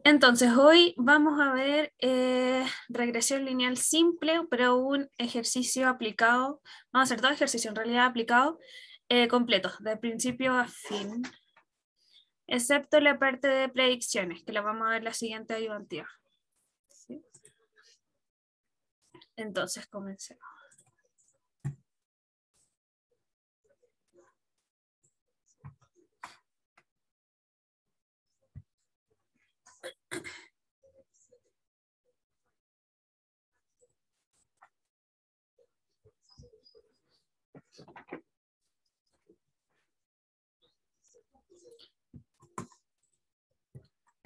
Entonces, hoy vamos a ver regresión lineal simple, pero un ejercicio aplicado, vamos a hacer todo ejercicio en realidad aplicado completo, de principio a fin, excepto la parte de predicciones, que la vamos a ver la siguiente ayudantiva. ¿Sí? Entonces, comencemos.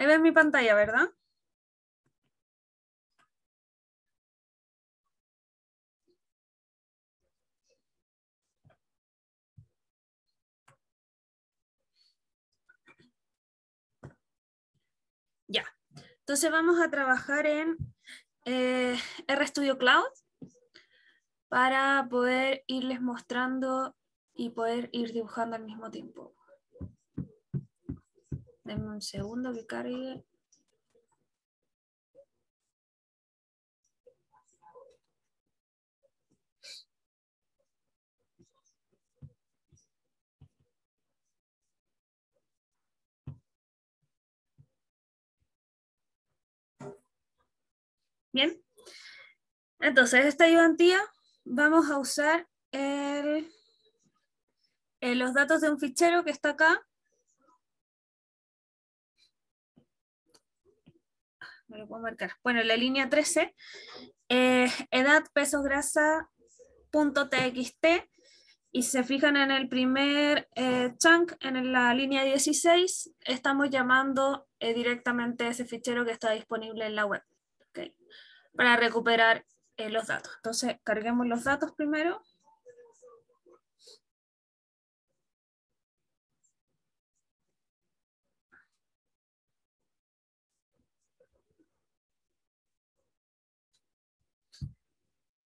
Ahí ven mi pantalla, ¿verdad? Ya. Entonces vamos a trabajar en RStudio Cloud para poder irles mostrando y poder ir dibujando al mismo tiempo. Denme un segundo que cargue. Bien. Entonces, esta ayudantía vamos a usar los datos de un fichero que está acá. Me lo puedo marcar. Bueno, la línea 13, edad, pesos, grasa, .txt, y si se fijan en el primer chunk, en la línea 16, estamos llamando directamente a ese fichero que está disponible en la web, ¿okay? Para recuperar los datos. Entonces, carguemos los datos primero.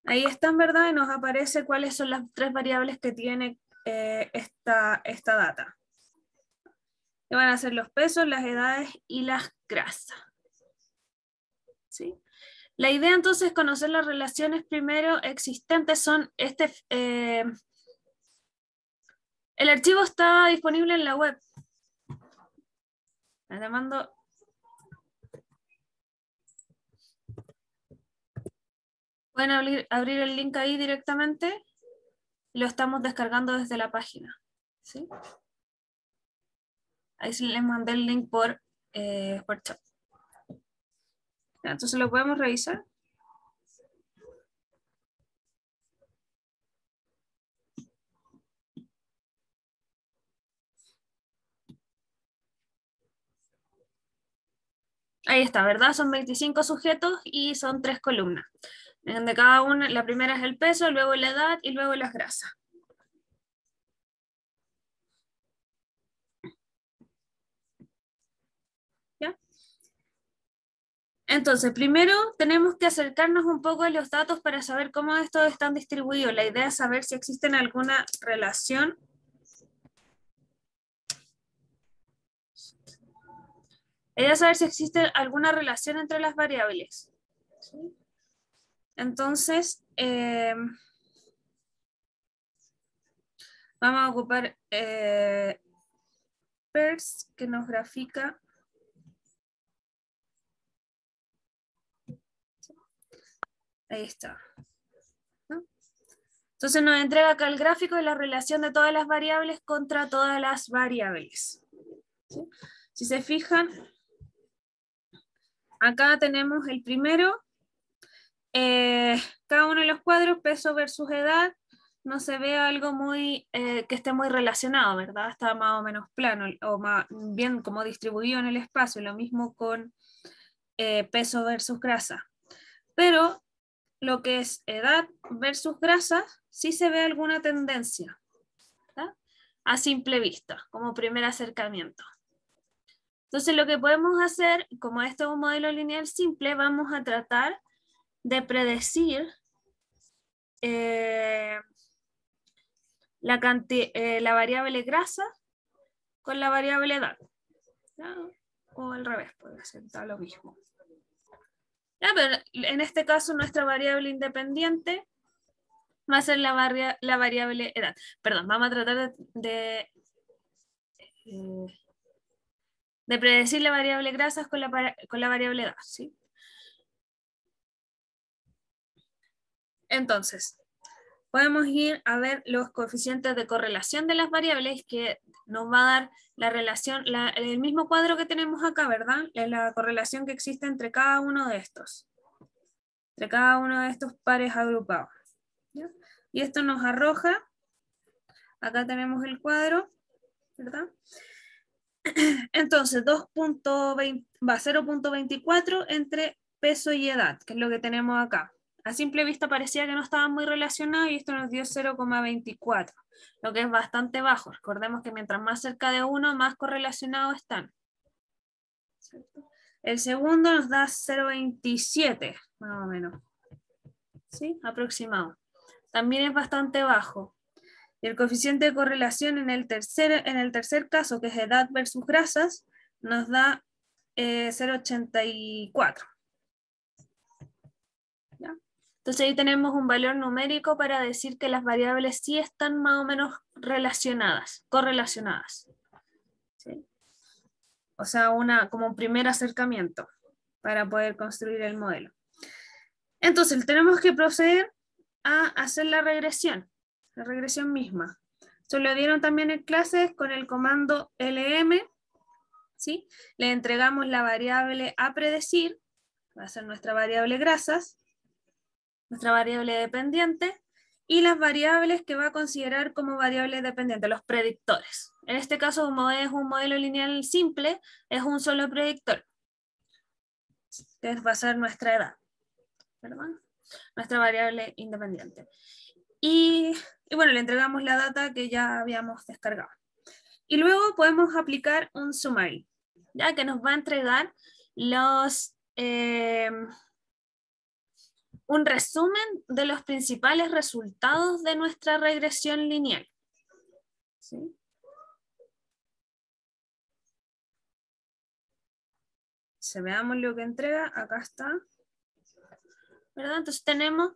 Ahí están, ¿verdad? Y nos aparece cuáles son las tres variables que tiene esta data. Que van a ser los pesos, las edades y las grasas. ¿Sí? La idea entonces es conocer las relaciones primero existentes. El archivo está disponible en la web. Les mando. Pueden abrir el link ahí directamente. Lo estamos descargando desde la página. ¿Sí? Ahí sí les mandé el link por chat. Entonces lo podemos revisar. Ahí está, ¿verdad? Son 25 sujetos y son 3 columnas. De cada una, la primera es el peso, luego la edad y luego las grasas. ¿Ya? Entonces, primero tenemos que acercarnos un poco a los datos para saber cómo estos están distribuidos. La idea es saber si existen alguna relación. La idea es saber si existe alguna relación entre las variables. ¿Sí? Entonces, vamos a ocupar PERS, que nos grafica. Ahí está. ¿No? Entonces nos entrega acá el gráfico de la relación de todas las variables contra todas las variables. ¿Sí? Si se fijan, acá tenemos el primero. Cada uno de los cuadros, peso versus edad, no se ve algo muy que esté muy relacionado, ¿verdad? Está más o menos plano o más bien como distribuido en el espacio. Lo mismo con peso versus grasa. Pero lo que es edad versus grasa, sí se ve alguna tendencia, ¿verdad? A simple vista, como primer acercamiento. Entonces lo que podemos hacer, como esto es un modelo lineal simple, vamos a tratar de predecir la variable grasa con la variable edad. ¿Ya? o al revés, puede ser da lo mismo. Ya, pero en este caso nuestra variable independiente va a ser la variable edad. Perdón, vamos a tratar de predecir la variable grasas con la variable edad, ¿sí? Entonces, podemos ir a ver los coeficientes de correlación de las variables que nos va a dar la relación, el mismo cuadro que tenemos acá, ¿verdad? La correlación que existe entre cada uno de estos. Entre cada uno de estos pares agrupados. ¿Ya? Y esto nos arroja, acá tenemos el cuadro, ¿verdad? Entonces, 0.24 entre peso y edad, que es lo que tenemos acá. A simple vista parecía que no estaban muy relacionados y esto nos dio 0,24, lo que es bastante bajo. Recordemos que mientras más cerca de 1, más correlacionados están. ¿Cierto? El segundo nos da 0,27, más o menos. ¿Sí? Aproximado. También es bastante bajo. Y el coeficiente de correlación en el tercer caso, que es edad versus grasas, nos da 0,84. ¿Ya? Entonces ahí tenemos un valor numérico para decir que las variables sí están más o menos relacionadas, correlacionadas. ¿Sí? O sea, como un primer acercamiento para poder construir el modelo. Entonces tenemos que proceder a hacer la regresión misma. Se lo dieron también en clases con el comando LM, ¿sí? Le entregamos la variable a predecir, va a ser nuestra variable grasas, nuestra variable dependiente, y las variables que va a considerar como variable dependiente, los predictores. En este caso, como es un modelo lineal simple, es un solo predictor, que va a ser nuestra edad, ¿verdad? Nuestra variable independiente. Y bueno, le entregamos la data que ya habíamos descargado. Y luego podemos aplicar un summary, ya que nos va a entregar un resumen de los principales resultados de nuestra regresión lineal. ¿Sí? Si veamos lo que entrega, acá está. ¿Verdad? Entonces tenemos,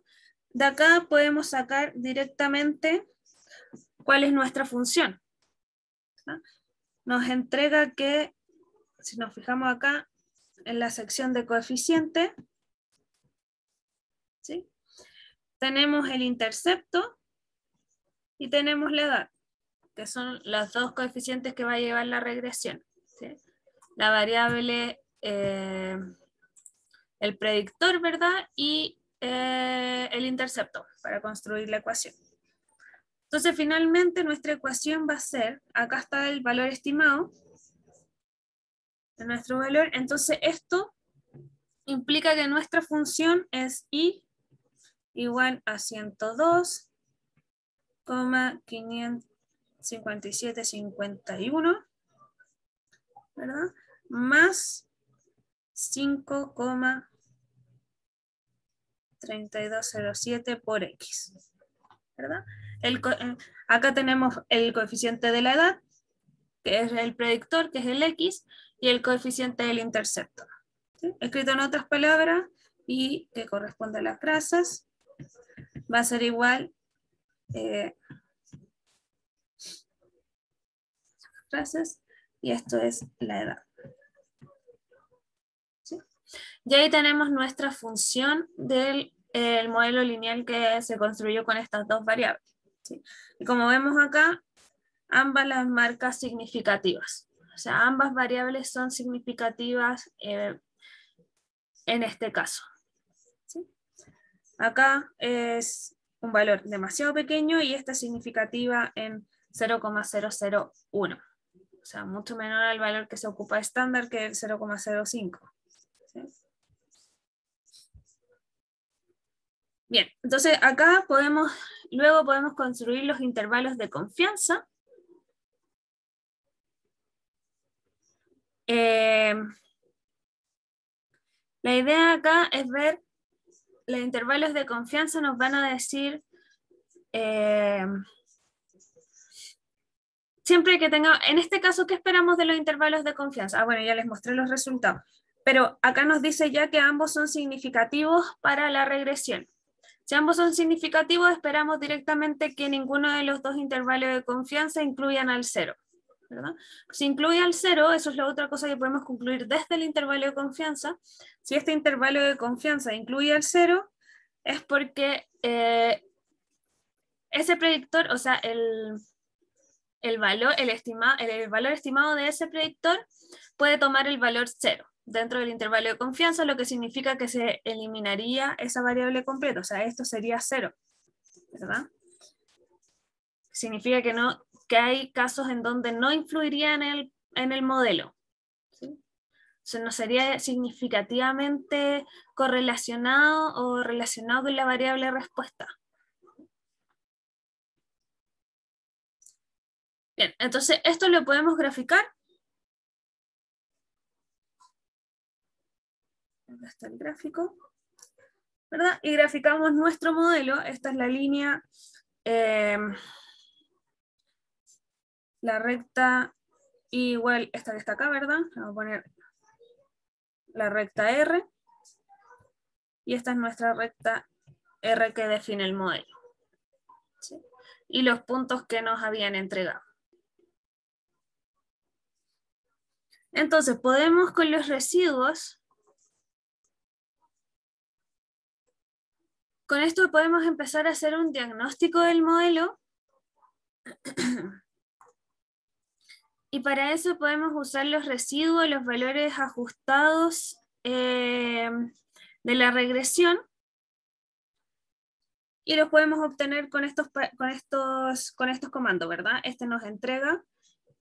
de acá podemos sacar directamente cuál es nuestra función. ¿Sí? Nos entrega que, si nos fijamos acá, en la sección de coeficiente, ¿sí? Tenemos el intercepto y tenemos la edad, que son los dos coeficientes que va a llevar la regresión. ¿Sí? La variable, el predictor, ¿verdad? Y el intercepto para construir la ecuación. Entonces, finalmente, nuestra ecuación va a ser, acá está el valor estimado de nuestro valor, entonces esto implica que nuestra función es y igual a 102,557,51, ¿verdad? Más 5,3207 por X, ¿verdad? Acá tenemos el coeficiente de la edad, que es el predictor, que es el X, y el coeficiente del intercepto. ¿Sí? Escrito en otras palabras, y que corresponde a las grasas, va a ser igual grasas, y esto es la edad. ¿Sí? Y ahí tenemos nuestra función del modelo lineal que se construyó con estas dos variables. ¿Sí? Y como vemos acá, ambas las marcas significativas. O sea, ambas variables son significativas en este caso. ¿Sí? Acá es un valor demasiado pequeño y esta es significativa en 0,001. O sea, mucho menor al valor que se ocupa estándar, que es el 0,05. ¿Sí? Bien, entonces acá luego podemos construir los intervalos de confianza. La idea acá es ver, los intervalos de confianza nos van a decir siempre que tenga, en este caso, ¿qué esperamos de los intervalos de confianza? Ah, bueno, ya les mostré los resultados, pero acá nos dice ya que ambos son significativos para la regresión. Si ambos son significativos, esperamos directamente que ninguno de los dos intervalos de confianza incluyan al cero, ¿verdad? Si incluye al cero, eso es la otra cosa que podemos concluir desde el intervalo de confianza. Si este intervalo de confianza incluye al cero, es porque ese predictor, o sea, el valor estimado de ese predictor puede tomar el valor cero dentro del intervalo de confianza, lo que significa que se eliminaría esa variable completa, o sea, esto sería cero, ¿verdad? Significa que, no, que hay casos en donde no influiría en el modelo, ¿sí? O sea, no sería significativamente correlacionado o relacionado con la variable respuesta. Bien, entonces esto lo podemos graficar. Acá está el gráfico, ¿verdad? Y graficamos nuestro modelo. Esta es la línea, la recta igual, esta que está acá, ¿verdad? Vamos a poner la recta R. Y esta es nuestra recta R que define el modelo, ¿sí? Y los puntos que nos habían entregado. Entonces, podemos con los residuos, con esto podemos empezar a hacer un diagnóstico del modelo. Y para eso podemos usar los residuos, los valores ajustados de la regresión. Y los podemos obtener con estos comandos, ¿verdad? Este nos entrega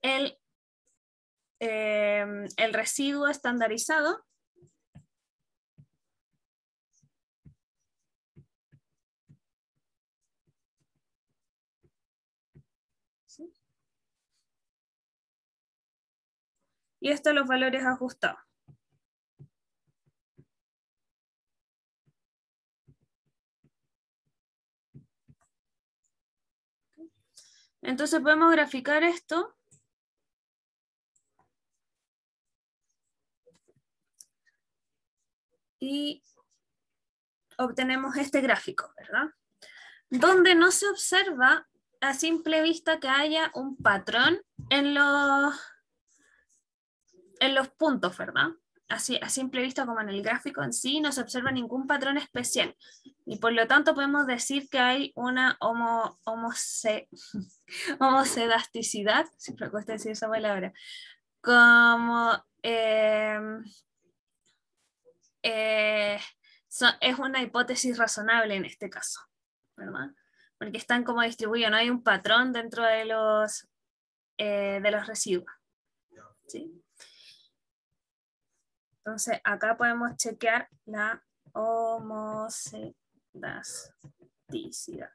el residuo estandarizado. ¿Sí? Y estos los valores ajustados. Entonces podemos graficar esto. Y obtenemos este gráfico, ¿verdad? Donde no se observa a simple vista que haya un patrón en los puntos, ¿verdad? Así, a simple vista como en el gráfico en sí, no se observa ningún patrón especial. Y por lo tanto podemos decir que hay una homocedasticidad, siempre cuesta decir esa palabra, como es una hipótesis razonable en este caso, ¿verdad? Porque están como distribuidos, no hay un patrón dentro de los residuos, ¿sí? Entonces acá podemos chequear la homocedasticidad.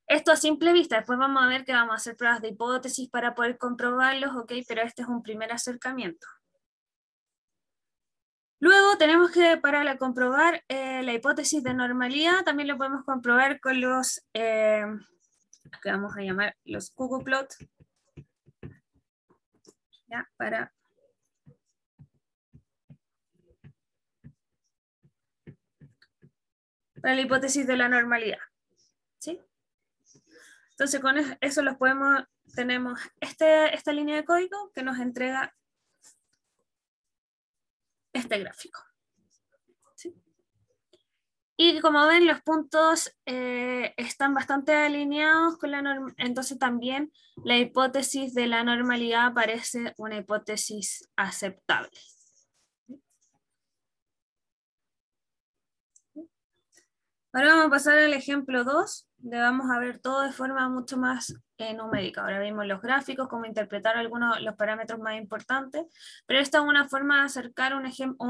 Esto a simple vista, después vamos a ver que vamos a hacer pruebas de hipótesis para poder comprobarlos, ok, pero este es un primer acercamiento. Luego tenemos que, para comprobar la hipótesis de normalidad, también lo podemos comprobar con los, que vamos a llamar los cuckooplot, ¿ya? Para la hipótesis de la normalidad, ¿sí? Entonces con eso los tenemos esta línea de código que nos entrega este gráfico, ¿sí? Y como ven, los puntos están bastante alineados con la norma, entonces también la hipótesis de la normalidad parece una hipótesis aceptable. Ahora vamos a pasar al ejemplo 2, le vamos a ver todo de forma mucho más numérica. Ahora vimos los gráficos, cómo interpretar algunos los parámetros más importantes, pero esta es una forma de acercar un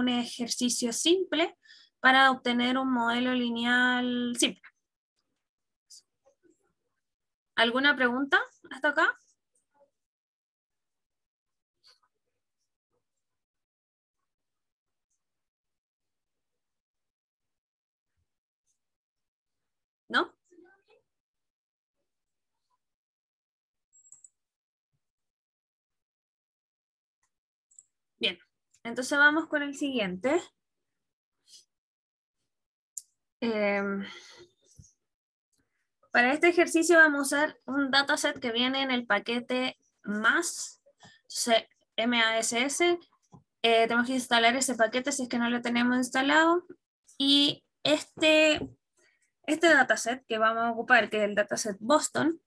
ejercicio simple para obtener un modelo lineal simple. ¿Alguna pregunta hasta acá? ¿No? Bien, entonces vamos con el siguiente. Para este ejercicio vamos a usar un dataset que viene en el paquete MASS, MASS. Tenemos que instalar ese paquete si es que no lo tenemos instalado. Y este dataset que vamos a ocupar, que es el dataset Boston,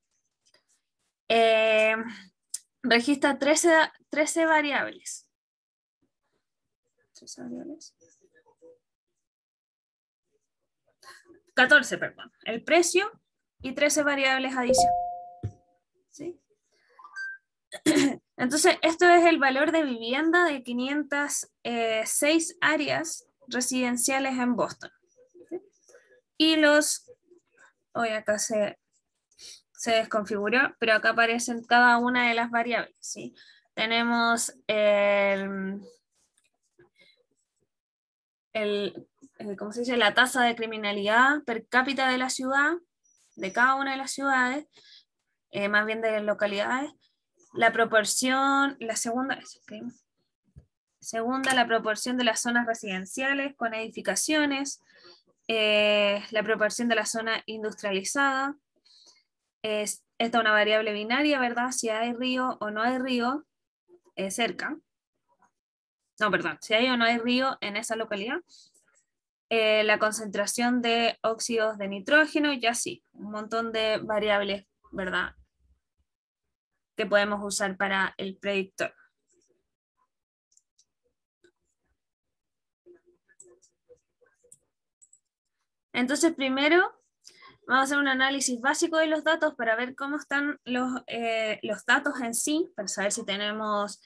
registra 13 variables. 14, perdón. El precio y 13 variables adicionales. ¿Sí? Entonces, esto es el valor de vivienda de 506 áreas residenciales en Boston. ¿Sí? Y hoy acá se desconfiguró, pero acá aparecen cada una de las variables. ¿Sí? Tenemos ¿cómo se dice? La tasa de criminalidad per cápita de la ciudad, de cada una de las ciudades, más bien de localidades, la proporción, la segunda, la proporción de las zonas residenciales con edificaciones, la proporción de la zona industrializada, esta es una variable binaria, ¿verdad? Si hay río o no hay río cerca. No, perdón, si hay o no hay río en esa localidad. La concentración de óxidos de nitrógeno, ya sí, un montón de variables, ¿verdad? Que podemos usar para el predictor. Entonces, primero vamos a hacer un análisis básico de los datos para ver cómo están los datos en sí, para saber si tenemos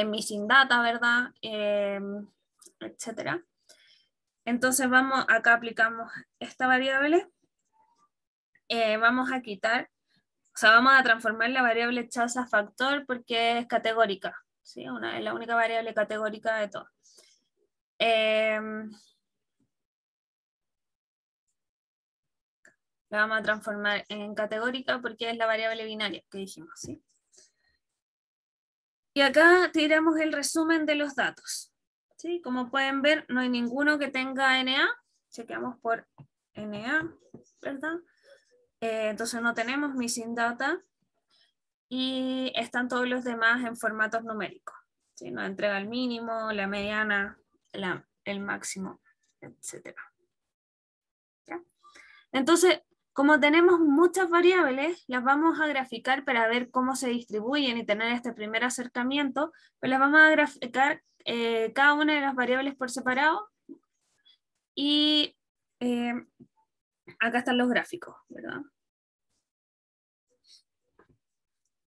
missing data, ¿verdad? Etcétera. Entonces, acá aplicamos esta variable. Vamos a quitar, o sea, vamos a transformar la variable chaza a factor porque es categórica, ¿sí? Es la única variable categórica de todo. La vamos a transformar en categórica porque es la variable binaria que dijimos, ¿sí? Y acá tiramos el resumen de los datos, ¿sí? Como pueden ver, no hay ninguno que tenga NA, chequeamos por NA, ¿verdad? Entonces no tenemos missing data y están todos los demás en formatos numéricos, ¿sí? Nos entrega el mínimo, la mediana, el máximo, etc. ¿Ya? Entonces, como tenemos muchas variables, las vamos a graficar para ver cómo se distribuyen y tener este primer acercamiento, pues las vamos a graficar cada una de las variables por separado y acá están los gráficos, ¿verdad?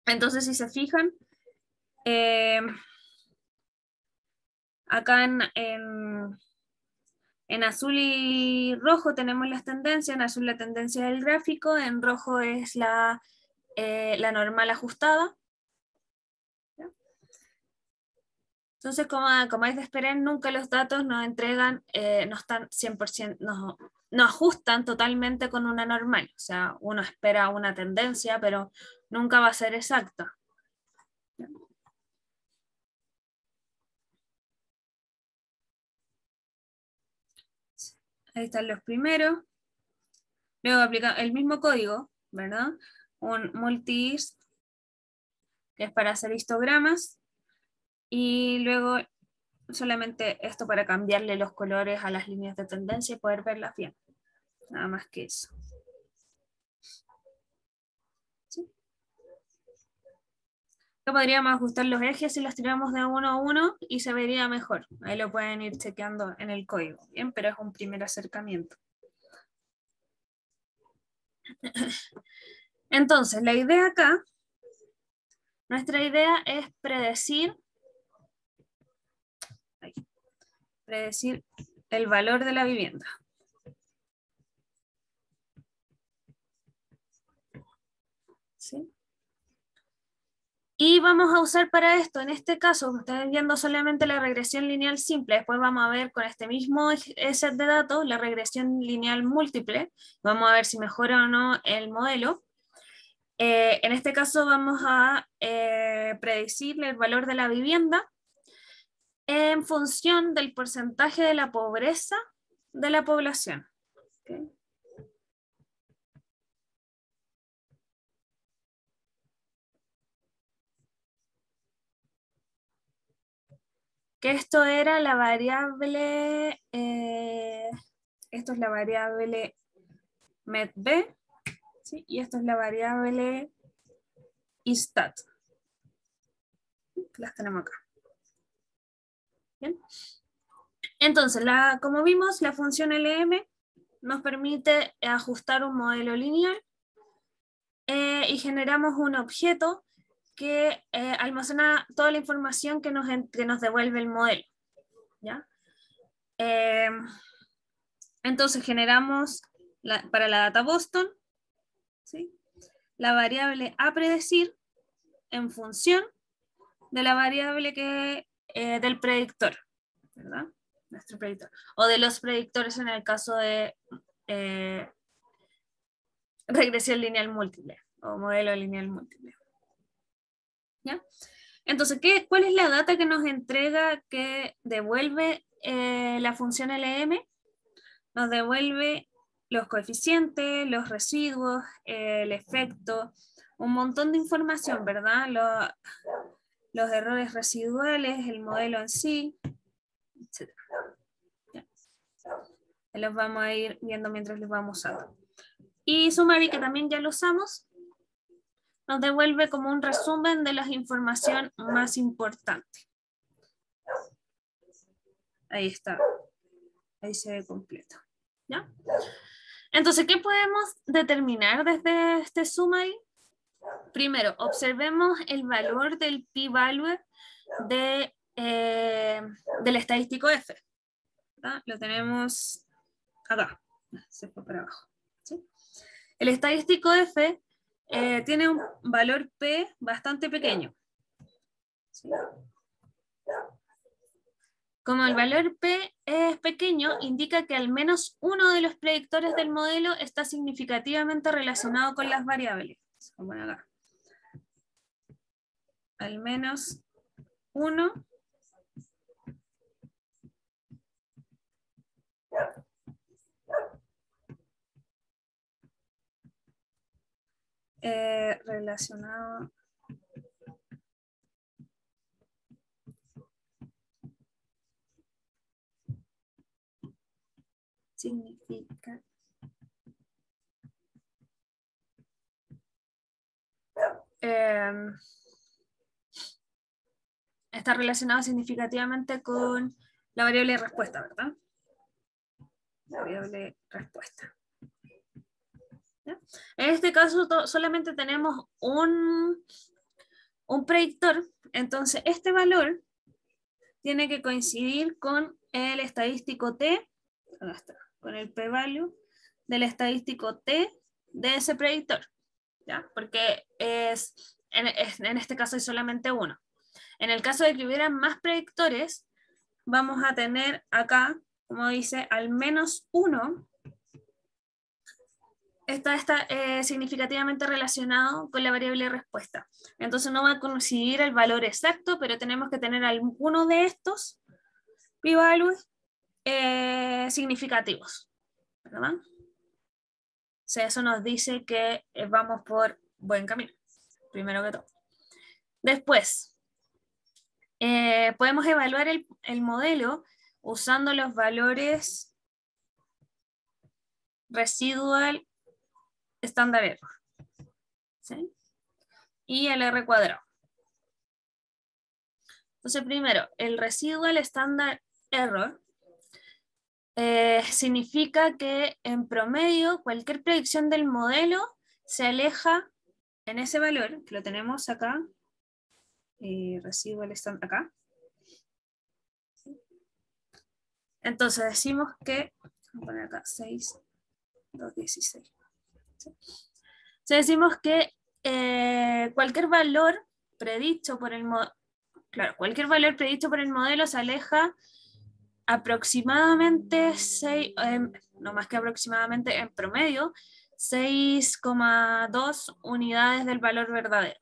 Entonces, si se fijan, acá en azul y rojo tenemos las tendencias, en azul la tendencia del gráfico, en rojo es la normal ajustada. ¿Ya? Entonces, como es de esperar, nunca los datos nos entregan, no están 100%, no ajustan totalmente con una normal. O sea, uno espera una tendencia, pero nunca va a ser exacta. ¿Ya? Ahí están los primeros. Luego aplica el mismo código, ¿verdad? Un multi-ist, que es para hacer histogramas. Y luego solamente esto para cambiarle los colores a las líneas de tendencia y poder verlas bien. Nada más que eso. ¿Sí? Podríamos ajustar los ejes si los tiramos de uno a uno y se vería mejor. Ahí lo pueden ir chequeando en el código, ¿bien? Pero es un primer acercamiento. Entonces, la idea acá, nuestra idea es predecir el valor de la vivienda. ¿Sí? Y vamos a usar para esto, en este caso, ustedes viendo solamente la regresión lineal simple, después vamos a ver con este mismo set de datos la regresión lineal múltiple, vamos a ver si mejora o no el modelo. En este caso vamos a predecir el valor de la vivienda en función del porcentaje de la pobreza de la población. ¿Okay? Que esto era la variable, esto es la variable MEDB, ¿sí? Y esto es la variable ISTAT. Las tenemos acá. ¿Bien? Entonces, como vimos, la función LM nos permite ajustar un modelo lineal y generamos un objeto que almacena toda la información que nos devuelve el modelo. ¿Ya? Entonces generamos para la data Boston, ¿sí? La variable a predecir en función de la variable del predictor, ¿verdad? Nuestro predictor. O de los predictores en el caso de regresión lineal múltiple o modelo lineal múltiple. ¿Ya? Entonces, ¿cuál es la data que nos entrega, que devuelve la función LM? Nos devuelve los coeficientes, los residuos, el efecto, un montón de información, ¿verdad? Los errores residuales, el modelo en sí, etc. ¿Ya? Los vamos a ir viendo mientras los vamos usando. Y Summary, que también ya lo usamos, nos devuelve como un resumen de la información más importante. Ahí está. Ahí se ve completo. ¿Ya? Entonces, ¿qué podemos determinar desde este Summary? Primero, observemos el valor del p-value del estadístico F. ¿Verdad? Lo tenemos acá. Se fue para abajo. ¿Sí? El estadístico F tiene un valor P bastante pequeño. ¿Sí? Como el valor P es pequeño, indica que al menos uno de los predictores del modelo está significativamente relacionado con las variables. Como acá. Al menos uno relacionado significa está relacionado significativamente con la variable de respuesta, ¿verdad? La variable respuesta. ¿Ya? En este caso solamente tenemos un predictor, entonces este valor tiene que coincidir con el estadístico T, acá está, con el p-value del estadístico T de ese predictor, ¿ya? Porque en este caso hay solamente uno. En el caso de que hubieran más predictores, vamos a tener acá, como dice, al menos uno está significativamente relacionado con la variable de respuesta. Entonces no va a coincidir el valor exacto, pero tenemos que tener alguno de estos p-values significativos, ¿verdad? O sea, eso nos dice que vamos por buen camino, primero que todo. Después, podemos evaluar el modelo usando los valores residual standard error, ¿sí? Y el R cuadrado. Entonces, primero, el residual standard error significa que en promedio cualquier predicción del modelo se aleja en ese valor, que lo tenemos acá, residual standard acá. Entonces decimos que, voy a poner acá 6, 2, 16. ¿Sí? Entonces decimos que cualquier valor predicho por el modelo, claro, cualquier valor predicho por el modelo se aleja aproximadamente 6, no más que aproximadamente, en promedio, 6,2 unidades del valor verdadero.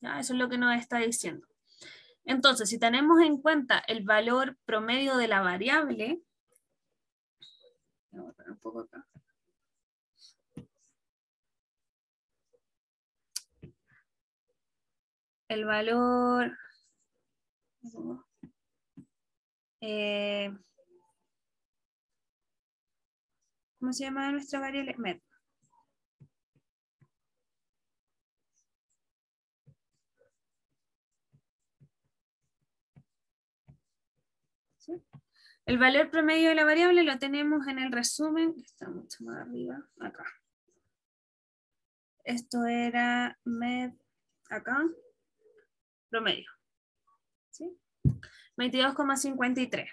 ¿Ya? Eso es lo que nos está diciendo. Entonces, si tenemos en cuenta el valor promedio de la variable, voy a borrar un poco acá. El valor, ¿cómo se llama nuestra variable? Med. ¿Sí? El valor promedio de la variable lo tenemos en el resumen, que está mucho más arriba, acá. Esto era med, acá, promedio. ¿Sí? 22,53.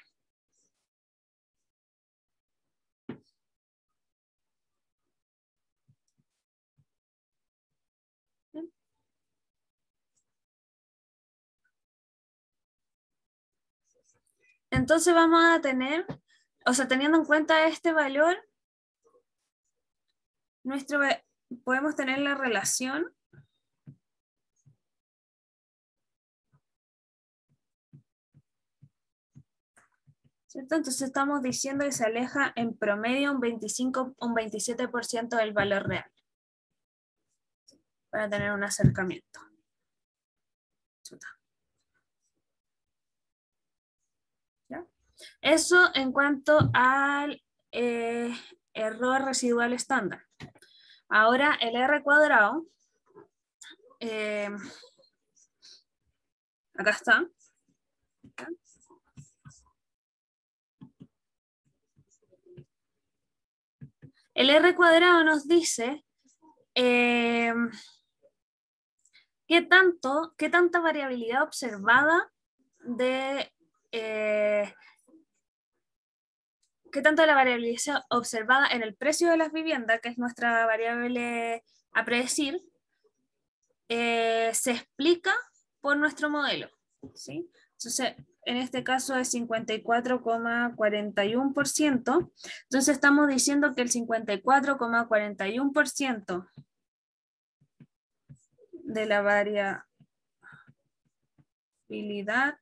Entonces vamos a tener, o sea, teniendo en cuenta este valor, podemos tener la relación ¿cierto? Entonces estamos diciendo que se aleja en promedio un 25, un 27% del valor real para tener un acercamiento. ¿Ya? Eso en cuanto al error residual estándar. Ahora el R cuadrado, acá está. ¿Ya? El R cuadrado nos dice qué tanta variabilidad observada de qué tanto la variabilidad observada en el precio de las viviendas, que es nuestra variable a predecir, se explica por nuestro modelo. ¿Sí? Entonces, en este caso es 54,41%. Entonces estamos diciendo que el 54,41% de la variabilidad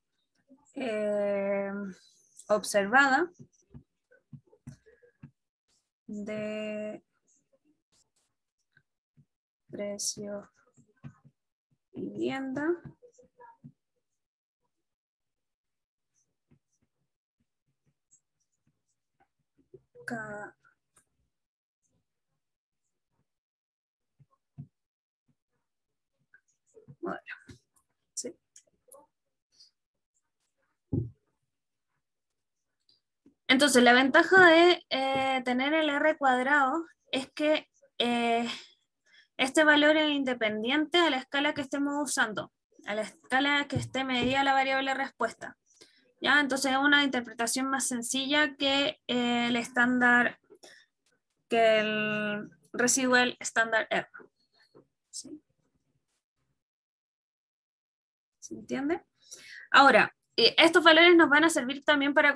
observada de precio vivienda cada modelo. ¿Sí? Entonces, la ventaja de tener el R cuadrado es que este valor es independiente a la escala que estemos usando, a la escala que esté medida la variable respuesta. ¿Ya? Entonces es una interpretación más sencilla que el estándar, que el residual estándar R. ¿Sí? ¿Se entiende? Ahora, estos valores nos van a servir también para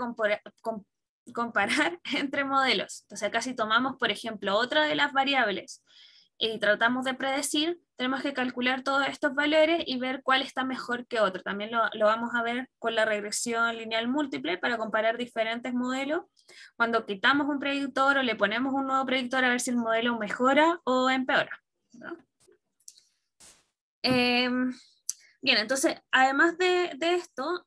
comparar entre modelos. Entonces acá si tomamos, por ejemplo, otra de las variables y tratamos de predecir, tenemos que calcular todos estos valores y ver cuál está mejor que otro. También lo vamos a ver con la regresión lineal múltiple para comparar diferentes modelos. Cuando quitamos un predictor o le ponemos un nuevo predictor a ver si el modelo mejora o empeora, ¿no? Bien, entonces, además de esto,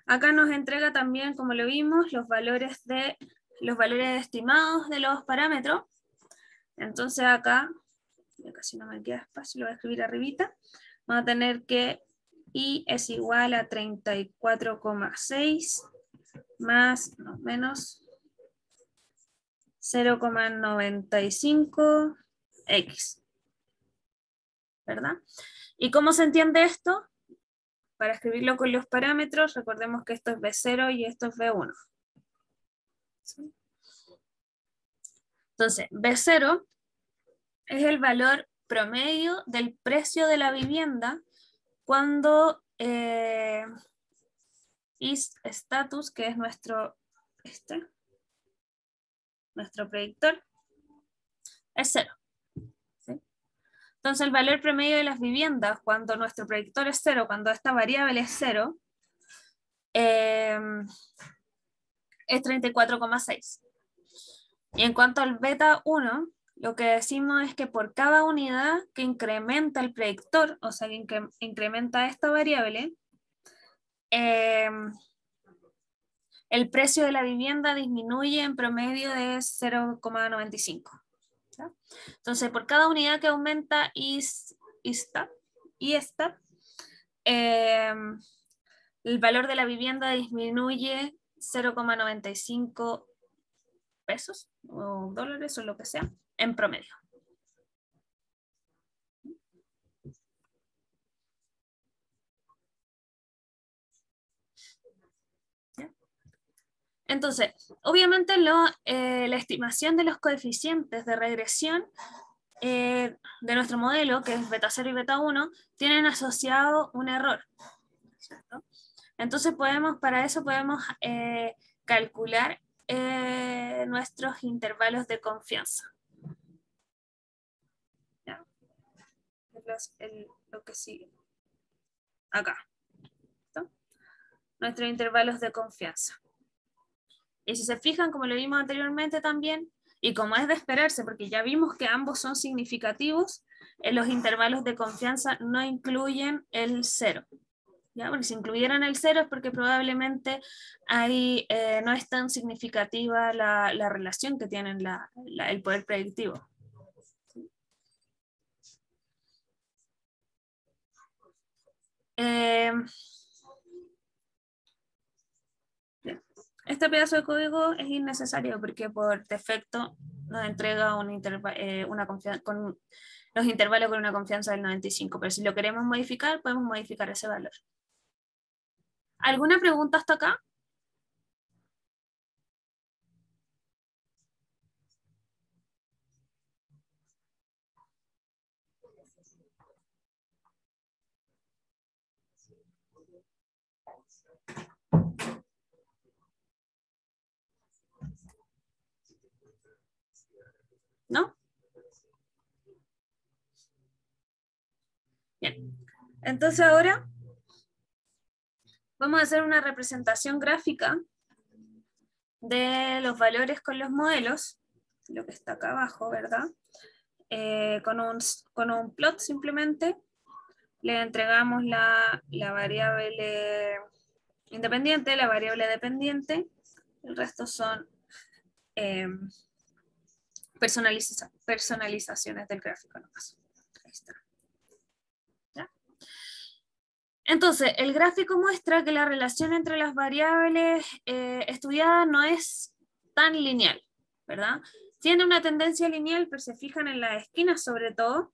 acá nos entrega también, como lo vimos, los valores estimados de los parámetros. Entonces acá, ya casi no me queda espacio, lo voy a escribir arribita, vamos a tener que I es igual a 34,6 más, no, menos 0,95x. ¿Verdad? ¿Y cómo se entiende esto? Para escribirlo con los parámetros, recordemos que esto es B0 y esto es B1. ¿Sí? Entonces, B0 es el valor promedio del precio de la vivienda cuando isStatus, que es nuestro predictor, es 0. ¿Sí? Entonces el valor promedio de las viviendas, cuando nuestro predictor es 0, cuando esta variable es 0, es 34,6. Y en cuanto al beta 1, lo que decimos es que por cada unidad que incrementa el predictor, o sea, que incrementa esta variable, el precio de la vivienda disminuye en promedio de 0,95. Entonces, por cada unidad que aumenta ISTAT, el valor de la vivienda disminuye 0,95 pesos o dólares o lo que sea en promedio. Entonces, obviamente la estimación de los coeficientes de regresión de nuestro modelo, que es beta 0 y beta 1, tienen asociado un error, ¿cierto? Entonces para eso podemos calcular nuestros intervalos de confianza. ¿Ya? Lo que sigue. Acá. ¿Listo? Nuestros intervalos de confianza. Y si se fijan, como lo vimos anteriormente también, y como es de esperarse, porque ya vimos que ambos son significativos, los intervalos de confianza no incluyen el 0. ¿Ya? Porque si incluyeran el 0 es porque probablemente ahí no es tan significativa la relación que tienen el poder predictivo. Este pedazo de código es innecesario porque por defecto nos entrega con los intervalos con una confianza del 95, pero si lo queremos modificar, podemos modificar ese valor. ¿Alguna pregunta hasta acá? ¿No? Bien. Entonces ahora vamos a hacer una representación gráfica de los valores con los modelos, lo que está acá abajo, ¿verdad? Con un plot simplemente le entregamos la variable independiente, la variable dependiente, el resto son personalizaciones del gráfico nomás. Ahí está. ¿Ya? Entonces, el gráfico muestra que la relación entre las variables estudiadas no es tan lineal, ¿verdad? Tiene una tendencia lineal, pero se fijan en las esquinas sobre todo,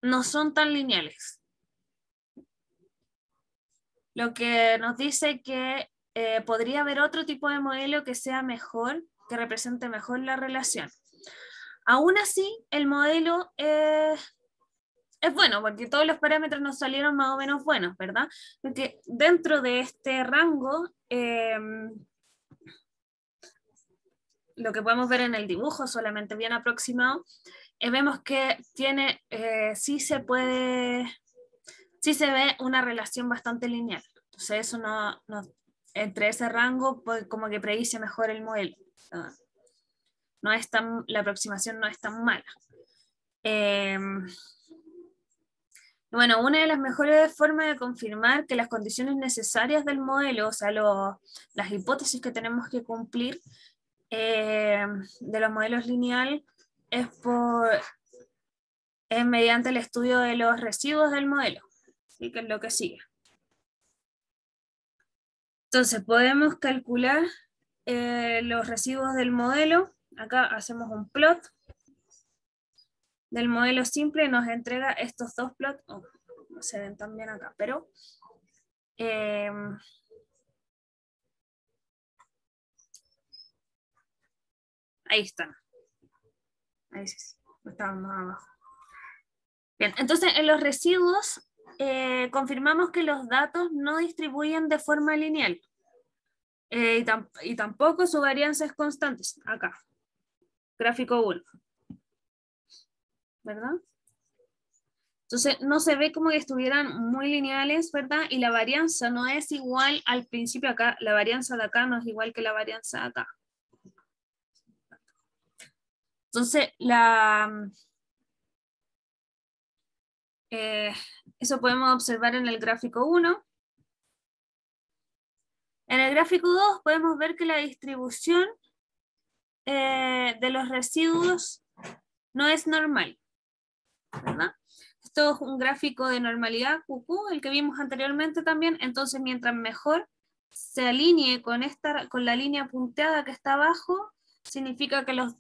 no son tan lineales. Lo que nos dice que podría haber otro tipo de modelo que sea mejor, que represente mejor la relación. Aún así, el modelo es bueno, porque todos los parámetros nos salieron más o menos buenos, ¿verdad? Porque dentro de este rango, lo que podemos ver en el dibujo, solamente bien aproximado, vemos que tiene, sí se ve una relación bastante lineal. Entonces eso entre ese rango pues, como que predice mejor el modelo. La aproximación no es tan mala. Bueno, una de las mejores formas de confirmar que las condiciones necesarias del modelo, o sea, las hipótesis que tenemos que cumplir de los modelos lineal es mediante el estudio de los residuos del modelo, ¿sí? Que es lo que sigue. Entonces, podemos calcular los residuos del modelo. Acá hacemos un plot del modelo simple, nos entrega estos dos plots. Oh, no se ven tan bien acá, pero ahí están. Ahí sí, estaban más abajo. Bien, entonces en los residuos confirmamos que los datos no distribuyen de forma lineal y tampoco su varianza es constante. Acá, gráfico 1. ¿verdad? Entonces no se ve como que estuvieran muy lineales, ¿verdad? Y la varianza no es igual al principio acá, la varianza de acá no es igual que la varianza de acá. Entonces, eso podemos observar en el gráfico 1. En el gráfico 2 podemos ver que la distribución de los residuos no es normal, ¿verdad? Esto es un gráfico de normalidad, QQ, el que vimos anteriormente también. Entonces, mientras mejor se alinee con la línea punteada que está abajo, significa que los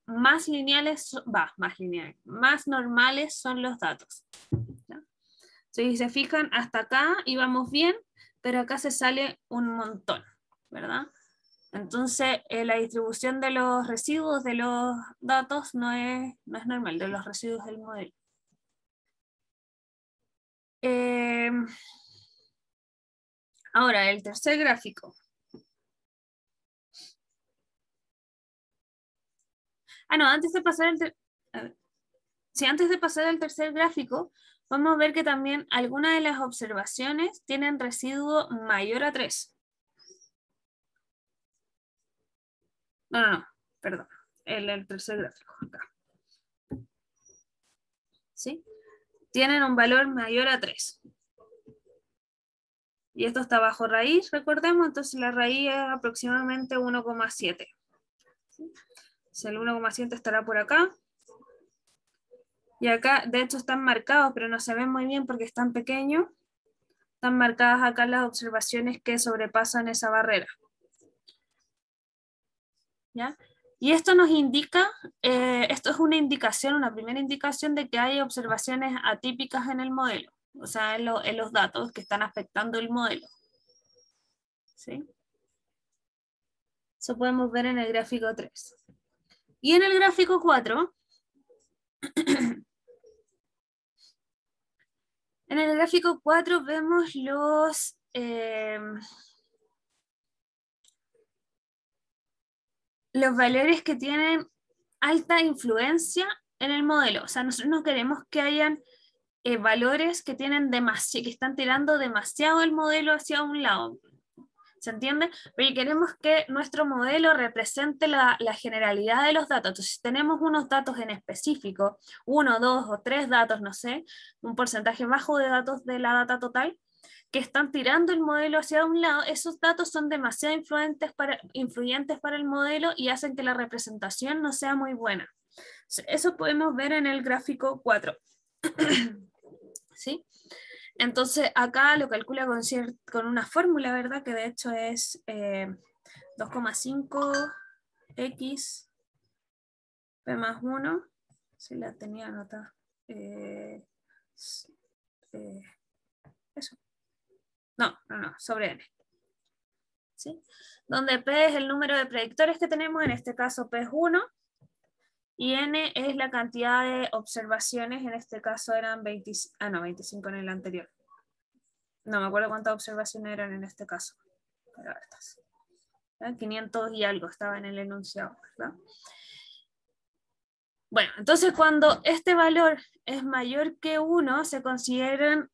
más normales son los datos. ¿Ya? Si se fijan, hasta acá íbamos bien, pero acá se sale un montón, ¿verdad? Entonces, la distribución de los residuos de los datos no es normal, de los residuos del modelo. Ahora, el tercer gráfico. No, antes de pasar antes de pasar al tercer gráfico, vamos a ver que también algunas de las observaciones tienen residuo mayor a 3. No, perdón. El tercer gráfico, acá. ¿Sí? Tienen un valor mayor a 3. Y esto está bajo raíz, recordemos, entonces la raíz es aproximadamente 1,7. ¿Sí? El 1,7 estará por acá. Y acá, de hecho, están marcados, pero no se ven muy bien porque están pequeños. Están marcadas acá las observaciones que sobrepasan esa barrera. ¿Ya? Y esto nos indica, esto es una indicación, una primera indicación de que hay observaciones atípicas en el modelo, o sea, en los datos que están afectando el modelo. ¿Sí? Eso podemos ver en el gráfico 3. Y en el gráfico 4, en el gráfico 4 vemos los valores que tienen alta influencia en el modelo. O sea, nosotros no queremos que hayan valores que que están tirando demasiado el modelo hacia un lado. ¿Se entiende? Pero queremos que nuestro modelo represente la generalidad de los datos. Entonces, si tenemos unos datos en específico, 1, 2 o 3 datos, no sé, un porcentaje bajo de datos de la data total, que están tirando el modelo hacia un lado, esos datos son demasiado influyentes para el modelo y hacen que la representación no sea muy buena. Eso podemos ver en el gráfico 4. ¿Sí? Entonces acá lo calcula con una fórmula, ¿verdad? Que de hecho es 2,5x p más 1, si la tenía anotada. Eso. No, sobre n. ¿Sí? Donde p es el número de predictores que tenemos, en este caso p es 1, y n es la cantidad de observaciones, en este caso eran 25 en el anterior. No me acuerdo cuántas observaciones eran en este caso, pero estas. 500 y algo estaba en el enunciado, ¿verdad? Bueno, entonces cuando este valor es mayor que 1, se consideran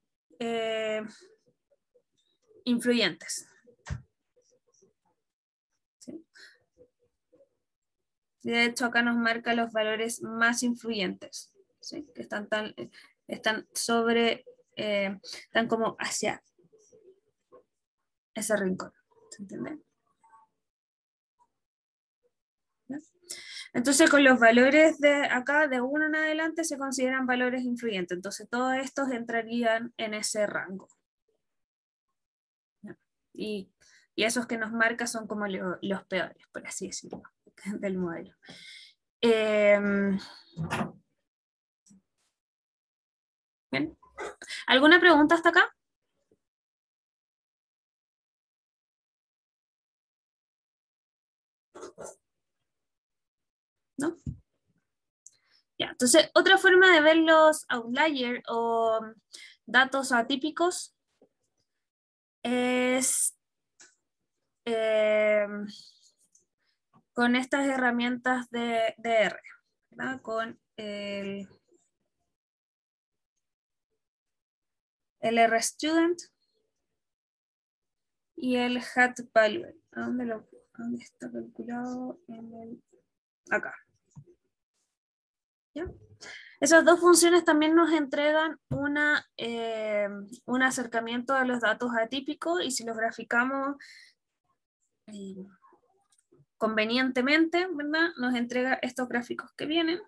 influyentes. ¿Sí? De hecho, acá nos marca los valores más influyentes, ¿sí? Que están están como hacia ese rincón. ¿Se entiende? ¿No? Entonces, con los valores de acá, de 1 en adelante, se consideran valores influyentes. Entonces, todos estos entrarían en ese rango. ¿No? Y esos que nos marca son como los peores, por así decirlo, del modelo. Bien. ¿Alguna pregunta hasta acá? ¿No? Ya, entonces, otra forma de ver los outliers o datos atípicos es con estas herramientas de R, ¿verdad? Con el el RStudent y el hat value. ¿Dónde está calculado? Acá. ¿Ya? Esas dos funciones también nos entregan un acercamiento a los datos atípicos y si los graficamos convenientemente, ¿verdad? Nos entrega estos gráficos que vienen.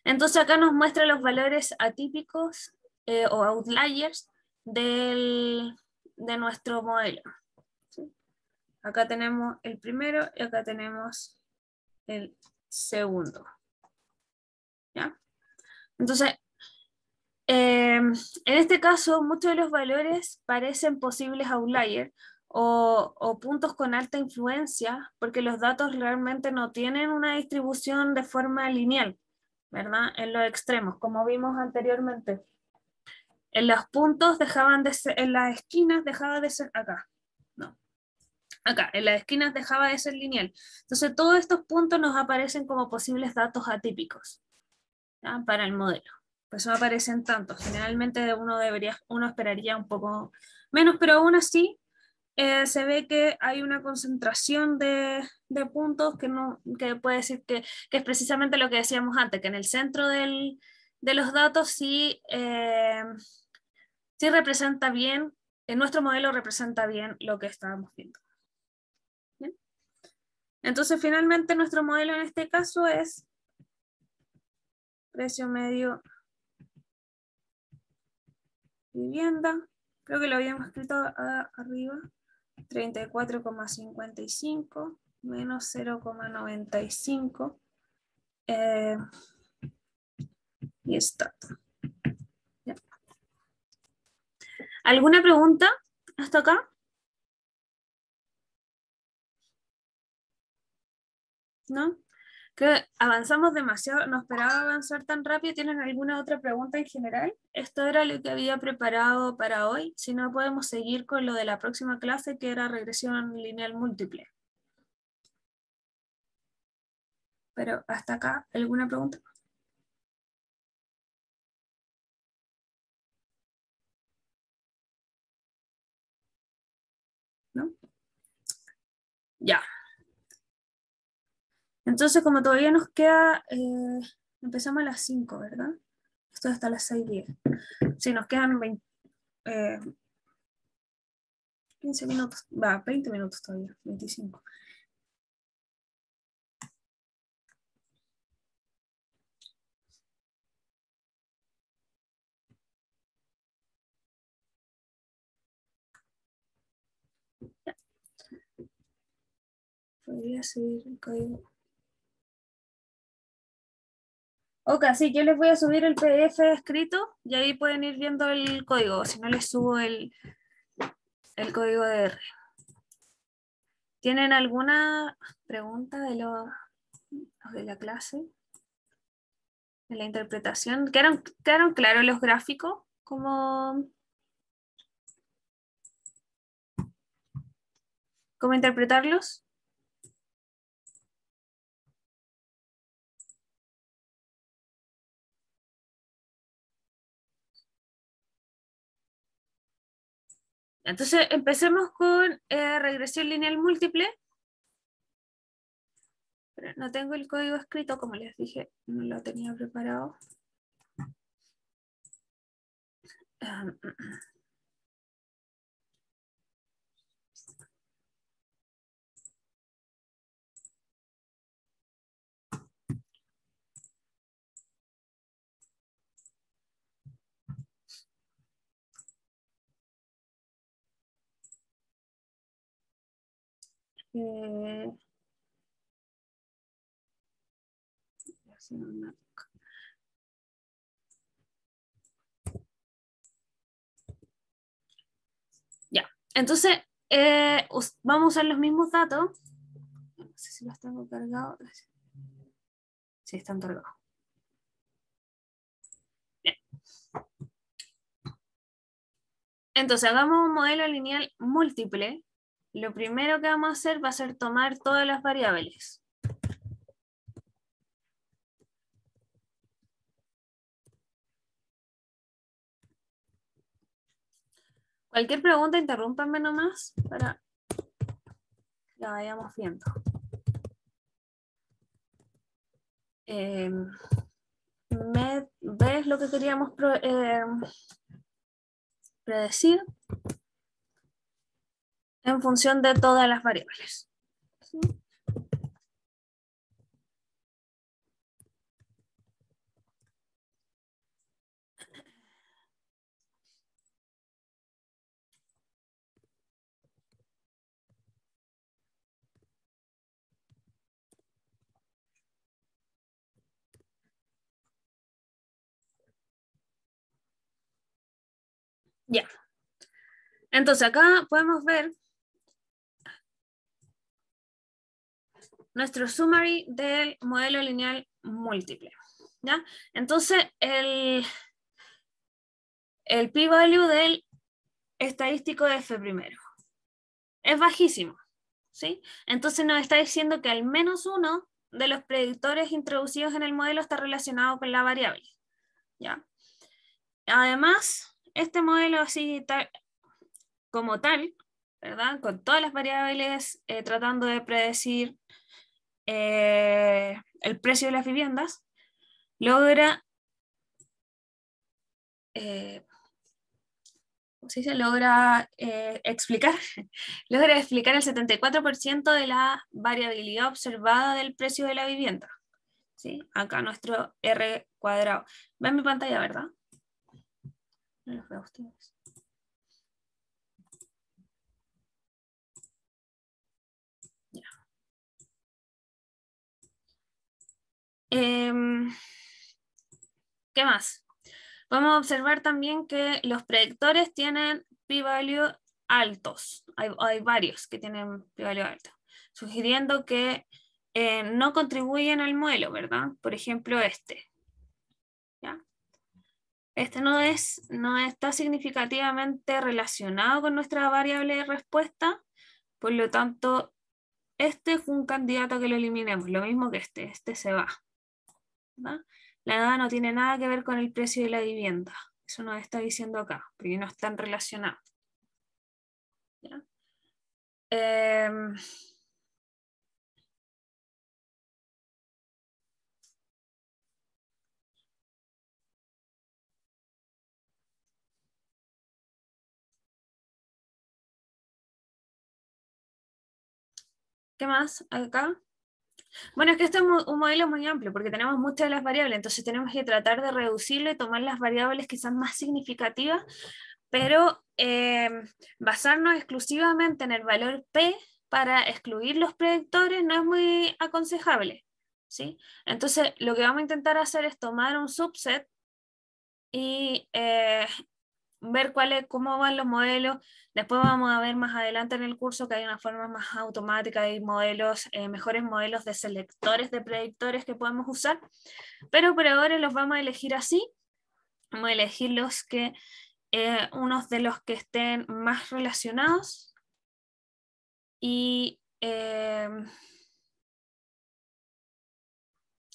Entonces acá nos muestra los valores atípicos o outliers de nuestro modelo. ¿Sí? Acá tenemos el primero y acá tenemos el segundo. ¿Ya? Entonces, en este caso, muchos de los valores parecen posibles outliers o puntos con alta influencia, porque los datos realmente no tienen una distribución de forma lineal, ¿verdad? En los extremos, como vimos anteriormente. En los puntos dejaban de ser, en las esquinas dejaba de ser, acá, no, acá, en las esquinas dejaba de ser lineal. Entonces, todos estos puntos nos aparecen como posibles datos atípicos, ¿ya? Para el modelo. Pues no aparecen tantos. Generalmente uno esperaría un poco menos, pero aún así se ve que hay una concentración de puntos que puede decir que es precisamente lo que decíamos antes, que en el centro de los datos sí representa bien, en nuestro modelo representa bien lo que estábamos viendo. ¿Bien? Entonces finalmente nuestro modelo en este caso es precio medio vivienda, creo que lo habíamos escrito arriba, 34,55 menos 0,95 y está. ¿Ya? ¿Alguna pregunta hasta acá? ¿No? Creo que avanzamos demasiado, no esperaba avanzar tan rápido. ¿Tienen alguna otra pregunta en general? Esto era lo que había preparado para hoy. Si no, podemos seguir con lo de la próxima clase, que era regresión lineal múltiple. Pero hasta acá, ¿alguna pregunta? ¿No? Ya. Entonces, como todavía nos queda, empezamos a las 5, ¿verdad? Esto es hasta las 6:10. Sí, nos quedan 15 minutos, 20 minutos todavía, 25. Ya. Podría subir el código. Ok, sí, yo les voy a subir el PDF escrito y ahí pueden ir viendo el código, si no les subo el código de R. ¿Tienen alguna pregunta de la clase? ¿De la interpretación? ¿Quedaron claros los gráficos? ¿Cómo interpretarlos? Entonces, empecemos con regresión lineal múltiple. Pero no tengo el código escrito, como les dije, no lo tenía preparado. Eh, ya, entonces vamos a usar los mismos datos. No sé si los tengo cargados. Sí, están cargados. Bien. Entonces, hagamos un modelo lineal múltiple. Lo primero que vamos a hacer va a ser tomar todas las variables. Cualquier pregunta, interrúmpanme nomás para que la vayamos viendo. ¿Ves lo que queríamos predecir? En función de todas las variables. ¿Sí? Ya. Entonces acá podemos ver nuestro summary del modelo lineal múltiple. ¿Ya? Entonces el p-value del estadístico de F primero es bajísimo. ¿Sí? Entonces nos está diciendo que al menos uno de los predictores introducidos en el modelo está relacionado con la variable. ¿Ya? Además, este modelo así como tal, ¿verdad? Con todas las variables tratando de predecir el precio de las viviendas, logra, ¿cómo se dice? Logra explicar el 74% de la variabilidad observada del precio de la vivienda. ¿Sí? Acá nuestro R cuadrado. Ven mi pantalla, ¿verdad? No los veo a ustedes. Ya. ¿Qué más? Vamos a observar también que los predictores tienen p-value altos. Hay varios que tienen p-value alto, sugiriendo que no contribuyen al modelo, ¿verdad? Por ejemplo, este. ¿Ya? Este no está significativamente relacionado con nuestra variable de respuesta, por lo tanto, este es un candidato que lo eliminemos, lo mismo que este se va. ¿verdad? La edad no tiene nada que ver con el precio de la vivienda, eso nos está diciendo acá, porque no están relacionados. ¿Ya? ¿Qué más acá? Bueno, es que este es un modelo muy amplio porque tenemos muchas de las variables, entonces tenemos que tratar de reducirlo y tomar las variables quizás más significativas, pero basarnos exclusivamente en el valor P para excluir los predictores no es muy aconsejable. ¿Sí? Entonces, lo que vamos a intentar hacer es tomar un subset y ver cómo van los modelos. Después vamos a ver más adelante en el curso que hay una forma más automática, hay modelos, mejores modelos de selectores de predictores que podemos usar, pero por ahora los vamos a elegir así. Vamos a elegir unos de los que estén más relacionados y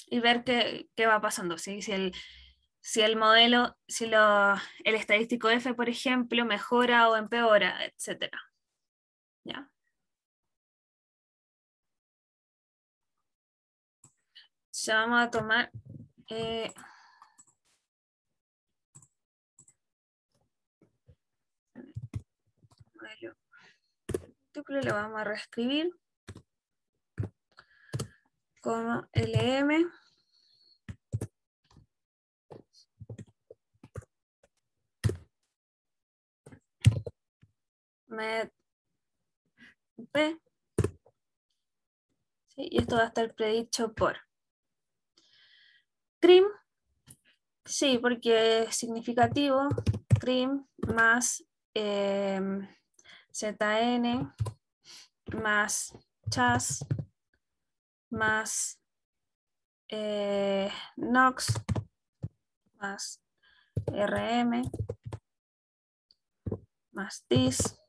ver qué va pasando. ¿Sí? Si el modelo, el estadístico F, por ejemplo, mejora o empeora, etc. ¿Ya? Ya vamos a tomar modelo múltiple, lo vamos a reescribir como LM med P, ¿sí? Y esto va a estar predicho por CRIM, sí, porque es significativo, CRIM más ZN más CHAS más NOx más RM más DIS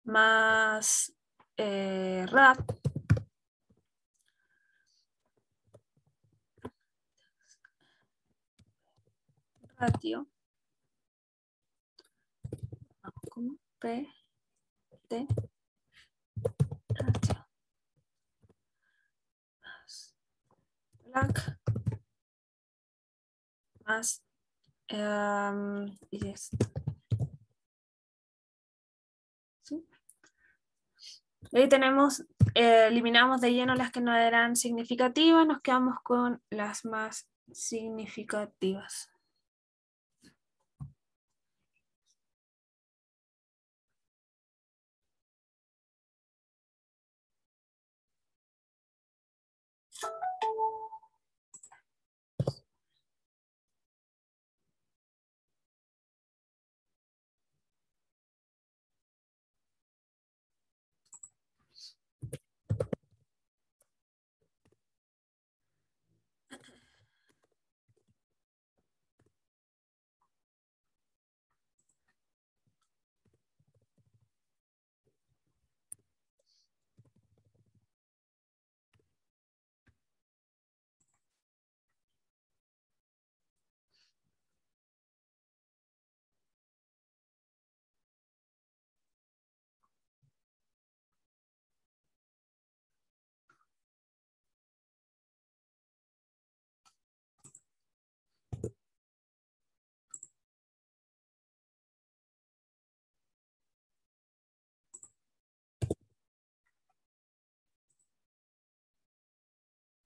más RAT ratio ¿cómo? P, T, ratio. Más black. Más y esto. ¿Sí? Ahí tenemos, eliminamos de lleno las que no eran significativas, nos quedamos con las más significativas.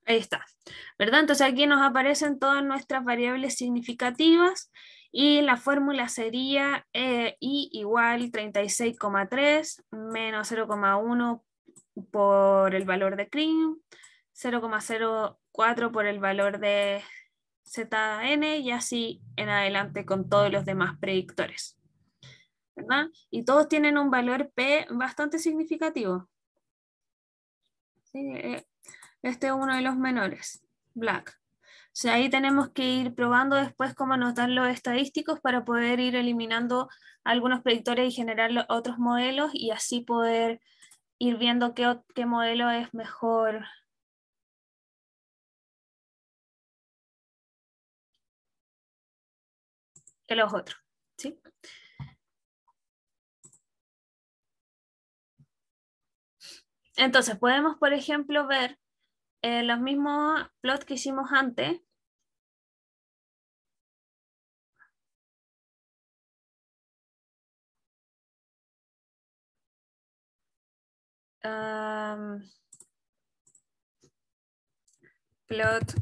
Ahí está, ¿verdad? Entonces aquí nos aparecen todas nuestras variables significativas y la fórmula sería I igual 36,3 menos 0,1 por el valor de CRIM, 0,04 por el valor de ZN y así en adelante con todos los demás predictores, ¿verdad? Y todos tienen un valor P bastante significativo. ¿Sí? Este es uno de los menores, Black. O sea, ahí tenemos que ir probando después cómo nos dan los estadísticos para poder ir eliminando algunos predictores y generar otros modelos y así poder ir viendo qué modelo es mejor que los otros, ¿sí? Entonces, podemos, por ejemplo, ver los mismos plots que hicimos antes. Plot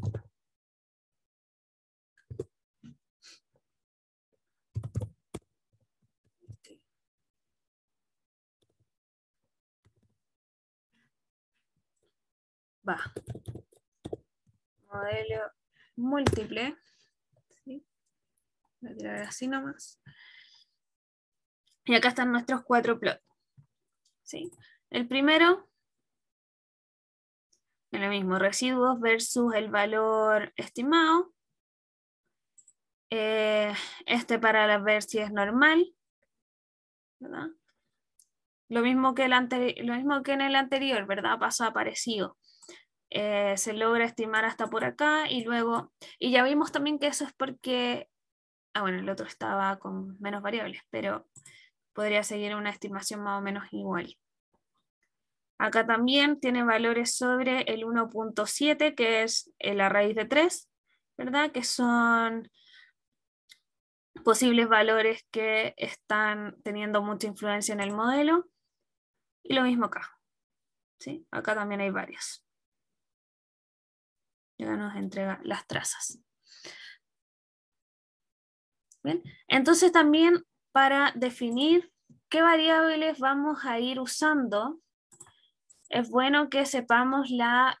va, modelo múltiple, ¿sí? Voy a tirar así nomás. Y acá están nuestros 4 plots, ¿sí? El primero, es lo mismo, residuos versus el valor estimado. Este para ver si es normal, ¿verdad? Lo mismo que en el anterior, ¿verdad? Pasa parecido. Se logra estimar hasta por acá y luego, y ya vimos también que eso es porque, bueno, el otro estaba con menos variables, pero podría seguir una estimación más o menos igual. Acá también tiene valores sobre el 1.7, que es la raíz de 3, ¿verdad? Que son posibles valores que están teniendo mucha influencia en el modelo. Y lo mismo acá, ¿sí? Acá también hay varios. Ya nos entrega las trazas. Bien, entonces también para definir qué variables vamos a ir usando, es bueno que sepamos las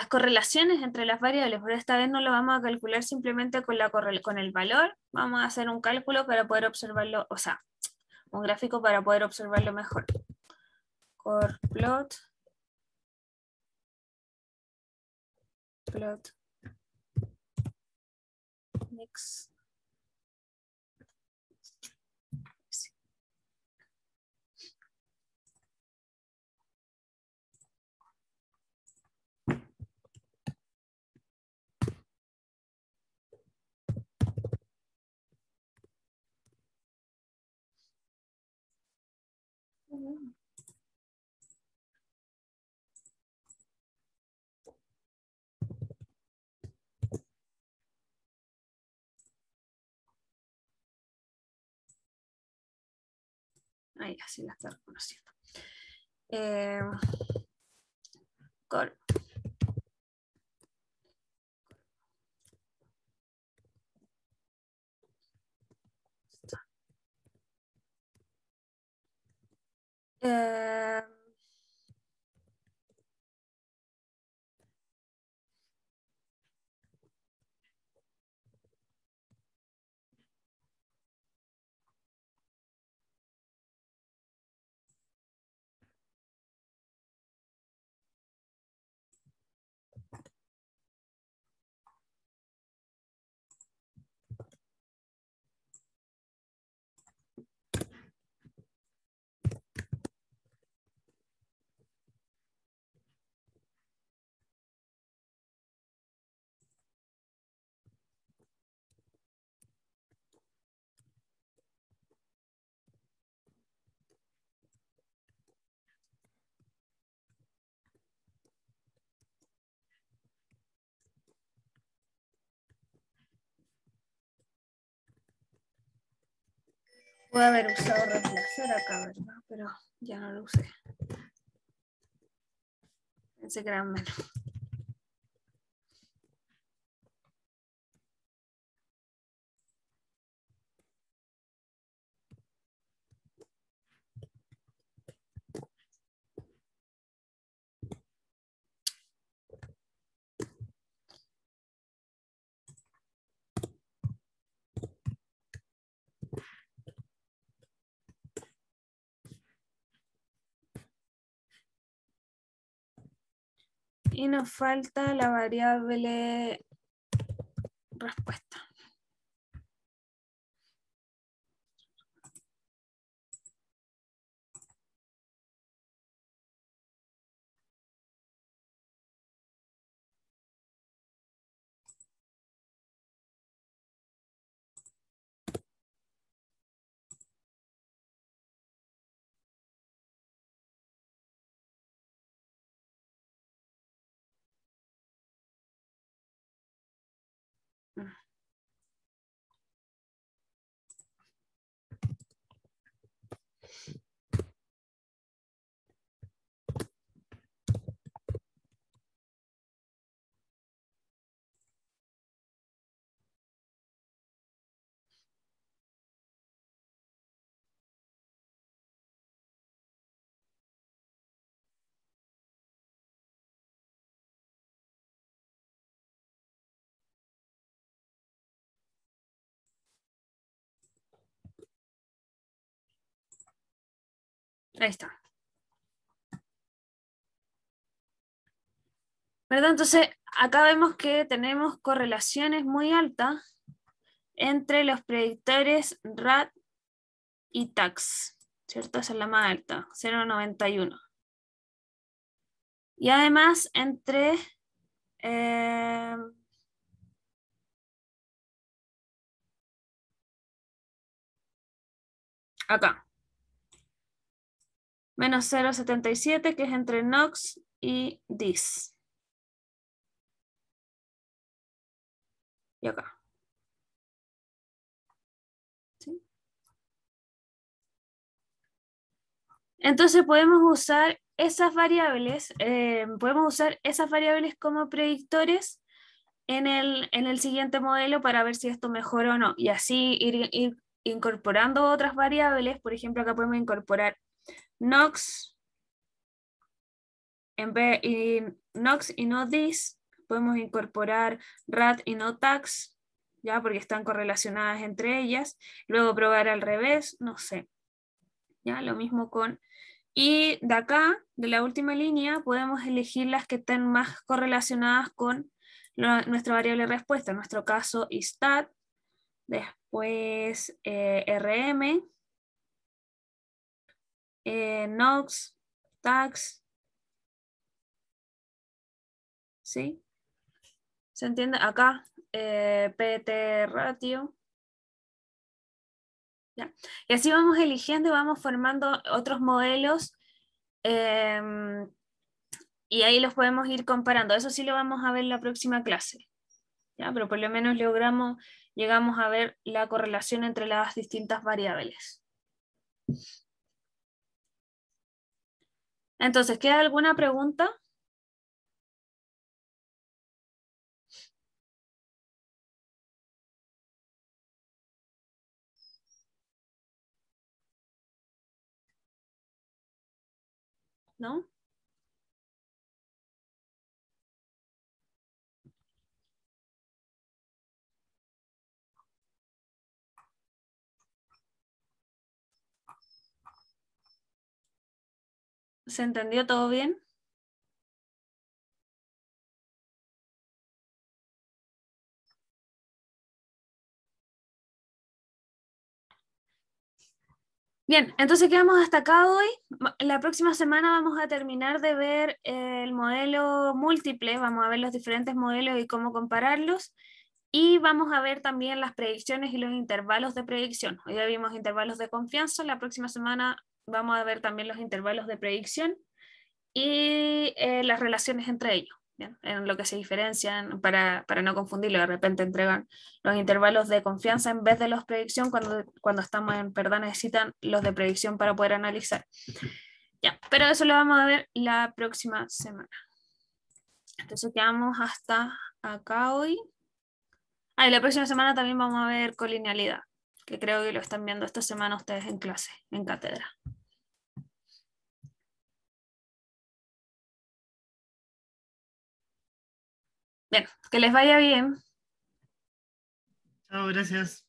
correlaciones entre las variables, pero esta vez no lo vamos a calcular simplemente con el valor, vamos a hacer un cálculo para poder observarlo, o sea, un gráfico para poder observarlo mejor. Core plot, mix. Ahí, así la está reconociendo. Eh, cor- eh, puedo haber usado reemplazar acá, ¿verdad? Pero ya no lo usé. Pensé que eran menos. Y nos falta la variable respuesta. Ahí está. ¿Verdad? Entonces, acá vemos que tenemos correlaciones muy altas entre los predictores RAT y TAX, ¿cierto? Esa es la más alta, 0,91. Y además entre eh, acá, menos 0,77, que es entre NOx y DIS. Y acá. ¿Sí? Entonces podemos usar esas variables, como predictores en el siguiente modelo para ver si esto mejora o no. Y así ir incorporando otras variables. Por ejemplo, acá podemos incorporar NOx NOx y no DIS. Podemos incorporar RAT y no TAX, ya porque están correlacionadas entre ellas. Luego probar al revés, no sé. Ya lo mismo con... Y de acá, de la última línea, podemos elegir las que estén más correlacionadas con nuestra variable respuesta. En nuestro caso, ISTAT, después RM, NOx, TAX, ¿sí? ¿Se entiende? Acá, PT ratio, ¿ya? Y así vamos eligiendo y vamos formando otros modelos y ahí los podemos ir comparando. Eso sí lo vamos a ver en la próxima clase, ¿ya? Pero por lo menos llegamos a ver la correlación entre las distintas variables. Entonces, ¿queda alguna pregunta? ¿No? ¿Se entendió todo bien? Bien, entonces quedamos hasta acá hoy. La próxima semana vamos a terminar de ver el modelo múltiple, vamos a ver los diferentes modelos y cómo compararlos. Y vamos a ver también las predicciones y los intervalos de predicción. Hoy ya vimos intervalos de confianza, la próxima semana vamos a ver también los intervalos de predicción y las relaciones entre ellos, ¿bien? En lo que se diferencian para no confundirlo. De repente entregan los intervalos de confianza en vez de los de predicción cuando estamos en verdad necesitan los de predicción para poder analizar. Ya, pero eso lo vamos a ver la próxima semana. Entonces quedamos hasta acá hoy. Ah, y la próxima semana también vamos a ver colinealidad, que creo que lo están viendo esta semana ustedes en clase, en cátedra. Bien, que les vaya bien. Chao, gracias.